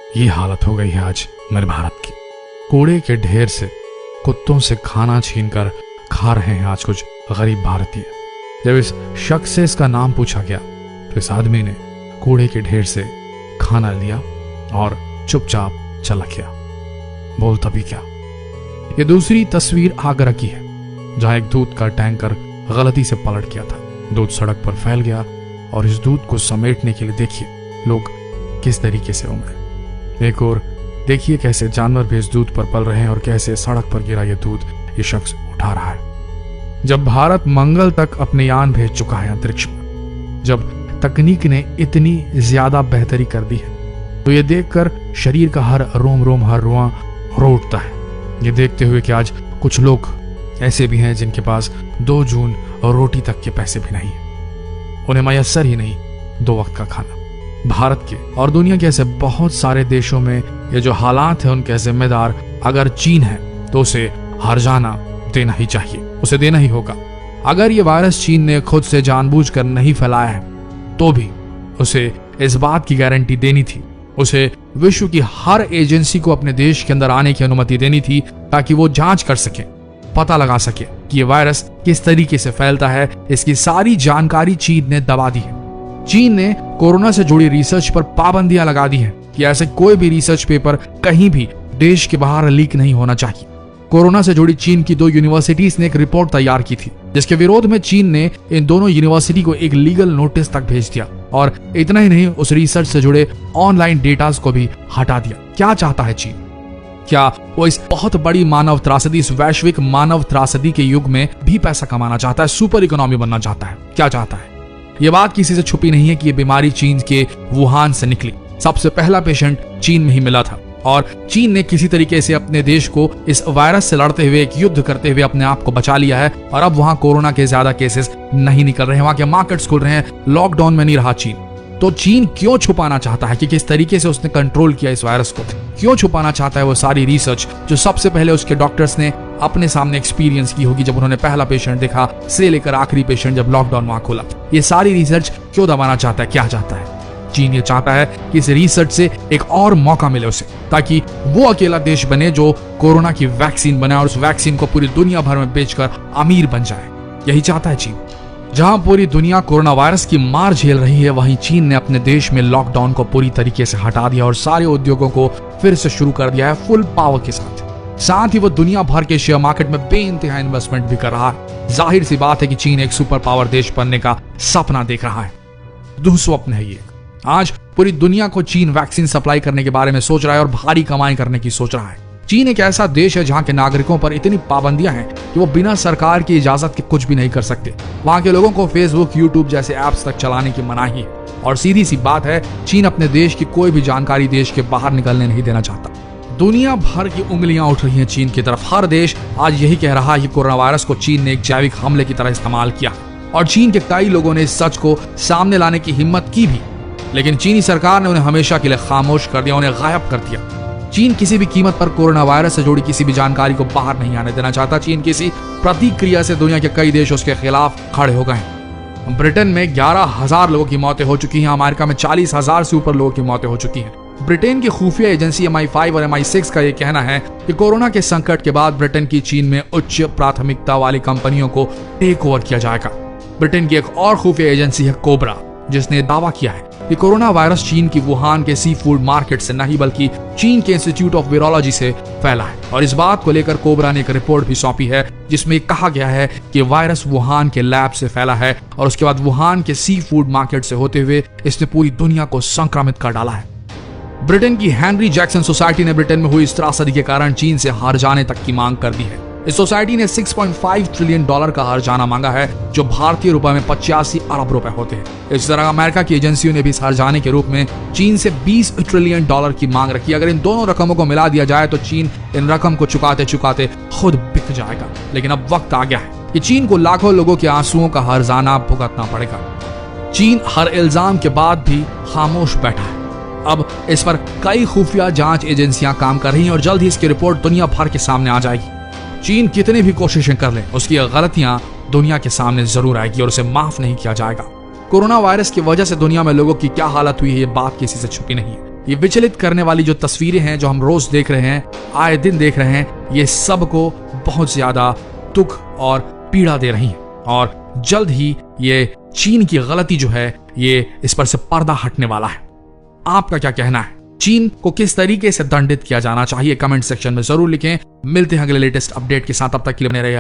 ये हालत हो गई है आज मेरे भारत की। कूड़े के ढेर से कुत्तों से खाना छीनकर खा रहे हैं आज कुछ गरीब भारतीय। जब इस शख्स से इसका नाम पूछा गया तो इस आदमी ने कूड़े के ढेर से खाना लिया और चुपचाप चला गया। बोल तभी क्या। ये दूसरी तस्वीर आगरा की है, जहां एक दूध का टैंकर गलती से पलट गया था। दूध सड़क पर फैल गया और इस दूध को समेटने के लिए देखिए लोग किस तरीके से उमड़े। एक और देखिए कैसे जानवर भी इस दूध पर पल रहे हैं और कैसे सड़क पर गिरा ये दूध ये शख्स उठा रहा है। जब भारत मंगल तक अपने यान भेज चुका है अंतरिक्ष में, जब तकनीक ने इतनी ज्यादा बेहतरी कर दी है, तो ये देखकर शरीर का हर रोम रोम हर रुआ रो उठता है। ये देखते हुए कि आज कुछ लोग ऐसे भी हैं जिनके पास 2 जून और रोटी तक के पैसे भी नहीं है, उन्हें मयस्सर ही नहीं 2 वक्त का खाना। भारत के और दुनिया के ऐसे बहुत सारे देशों में ये जो हालात है उनके जिम्मेदार अगर चीन है तो उसे हर्जाना देना ही चाहिए, उसे देना ही होगा। अगर ये वायरस चीन ने खुद से जानबूझकर नहीं फैलाया है तो भी उसे इस बात की गारंटी देनी थी, उसे विश्व की हर एजेंसी को अपने देश के अंदर आने की अनुमति देनी थी ताकि वो जांच कर सके, पता लगा सके कि ये वायरस किस तरीके से फैलता है। इसकी सारी जानकारी चीन ने दबा दी है। चीन ने कोरोना से जुड़ी रिसर्च पर पाबंदियां लगा दी है कि ऐसे कोई भी रिसर्च पेपर कहीं भी देश के बाहर लीक नहीं होना चाहिए। कोरोना से जुड़ी चीन की 2 यूनिवर्सिटीज ने एक रिपोर्ट तैयार की थी जिसके विरोध में चीन ने इन दोनों यूनिवर्सिटी को एक लीगल नोटिस तक भेज दिया और इतना ही नहीं, उस रिसर्च से जुड़े ऑनलाइन डेटास को भी हटा दिया। क्या चाहता है चीन? क्या वो इस बहुत बड़ी मानव त्रासदी, इस वैश्विक मानव त्रासदी के युग में भी पैसा कमाना चाहता है, सुपर इकोनॉमी बनना चाहता है? क्या चाहता है? ये बात किसी से छुपी नहीं है कि ये बीमारी चीन के वुहान से निकली। सबसे पहला पेशेंट चीन में ही मिला था और चीन ने किसी तरीके से अपने देश को इस वायरस से लड़ते हुए, एक युद्ध करते हुए अपने आप को बचा लिया है और अब वहां कोरोना के ज्यादा केसेस नहीं निकल रहे हैं, वहां के मार्केट्स खुल रहे हैं, लॉकडाउन में नहीं रहा चीन। तो चीन क्यों छुपाना चाहता है कि किस तरीके से उसने कंट्रोल किया इस वायरस को? क्यों छुपाना चाहता है वो सारी रिसर्च जो सबसे पहले उसके डॉक्टर्स ने अपने सामने एक्सपीरियंस की होगी जब उन्होंने पहला पेशेंट देखा से लेकर आखिरी पेशेंट जब लॉकडाउन वहां खोला? ये सारी रिसर्च क्यों दबाना चाहता है? क्या चाहता है चीन? ये चाहता है कि इस रिसर्च से एक और मौका मिले उसे, ताकि वो अकेला देश बने जो कोरोना की वैक्सीन बनाए और उस वैक्सीन को पूरी दुनिया भर में बेचकर अमीर बन जाए। यही चाहता है चीन। जहां पूरी दुनिया कोरोना वायरस की मार झेल रही है, वहीं चीन ने अपने देश में लॉकडाउन को पूरी तरीके से हटा दिया और सारे उद्योगों को फिर से शुरू कर दिया है फुल पावर के साथ ही वो दुनिया भर के शेयर मार्केट में बेइंतहा इन्वेस्टमेंट भी कर रहा है। जाहिर सी बात है कि चीन एक सुपर पावर देश बनने का सपना देख रहा है, दुस्वप्न है ये। आज पूरी दुनिया को चीन वैक्सीन सप्लाई करने के बारे में सोच रहा है और भारी कमाई करने की सोच रहा है। चीन एक ऐसा देश है जहां के नागरिकों पर इतनी पाबंदियां हैं कि वो बिना सरकार की इजाजत के कुछ भी नहीं कर सकते। वहां के लोगों को फेसबुक, यूट्यूब जैसे ऐप्स तक चलाने की मनाही है और सीधी सी बात है, चीन अपने देश की कोई भी जानकारी देश के बाहर निकलने नहीं देना चाहता। दुनिया भर की उंगलियां उठ रही हैं चीन की तरफ। हर देश आज यही कह रहा है कि कोरोना वायरस को चीन ने एक जैविक हमले की तरह इस्तेमाल किया और चीन के कई लोगों ने इस सच को सामने लाने की हिम्मत की भी, लेकिन चीनी सरकार ने उन्हें हमेशा के लिए खामोश कर दिया, उन्हें गायब कर दिया। चीन किसी भी कीमत पर कोरोना वायरस से जुड़ी किसी भी जानकारी को बाहर नहीं आने देना चाहता। चीन किसी प्रतिक्रिया से दुनिया के कई देश उसके खिलाफ खड़े हो गए। ब्रिटेन में 11,000 लोगों की मौतें हो चुकी हैं। अमेरिका में 40,000 से ऊपर लोगों की मौतें हो चुकी हैं। ब्रिटेन की खुफिया एजेंसी MI5 और MI6 का यह कहना है कि कोरोना के संकट के बाद ब्रिटेन की चीन में उच्च प्राथमिकता वाली कंपनियों को टेक ओवर किया जाएगा। ब्रिटेन की एक और खुफिया एजेंसी है कोबरा, जिसने दावा किया है कि कोरोना वायरस चीन की वुहान के सी फूड मार्केट से नहीं बल्कि चीन के इंस्टीट्यूट ऑफ वायरोलॉजी से फैला है। और इस बात को लेकर कोबरा ने एक रिपोर्ट भी सौंपी है जिसमें कहा गया है कि वायरस वुहान के लैब से फैला है और उसके बाद वुहान के सी फूड मार्केट से होते हुए इसने पूरी दुनिया को संक्रमित कर डाला है। ब्रिटेन की हेनरी जैक्सन सोसाइटी ने ब्रिटेन में हुई इस त्रासदी के कारण चीन से हार जाने तक की मांग कर दी है। इस सोसाइटी ने $6.5 ट्रिलियन का हर्जाना मांगा है, जो भारतीय रुपए में 85 अरब रुपए होते हैं। इस तरह अमेरिका की एजेंसियों ने भी इस हर्जाने के रूप में चीन से $20 ट्रिलियन की मांग रखी। अगर इन दोनों रकमों को मिला दिया जाए तो चीन इन रकम को चुकाते चुकाते खुद बिक जाएगा। लेकिन अब वक्त आ गया है कि चीन को लाखों लोगों के आंसुओं का हर्जाना भुगतना पड़ेगा। चीन हर इल्जाम के बाद भी खामोश बैठा है। अब इस पर कई खुफिया जांच एजेंसियां काम कर रही हैं और जल्द ही इसकी रिपोर्ट दुनिया भर के सामने आ जाएगी। चीन कितनी भी कोशिशें कर ले, उसकी गलतियां दुनिया के सामने जरूर आएगी और उसे माफ नहीं किया जाएगा। कोरोना वायरस की वजह से दुनिया में लोगों की क्या हालत हुई है, ये बात किसी से छुपी नहीं है। ये विचलित करने वाली जो तस्वीरें हैं जो हम रोज देख रहे हैं, आए दिन देख रहे हैं, ये सबको बहुत ज्यादा दुख और पीड़ा दे रही हैं। और जल्द ही ये चीन की गलती जो है ये इस पर से पर्दा हटने वाला है। आपका क्या कहना है? चीन को किस तरीके से दंडित किया जाना चाहिए? कमेंट सेक्शन में जरूर लिखें। मिलते हैं अगले लेटेस्ट अपडेट के साथ, अब तक के लिए बने रहिए।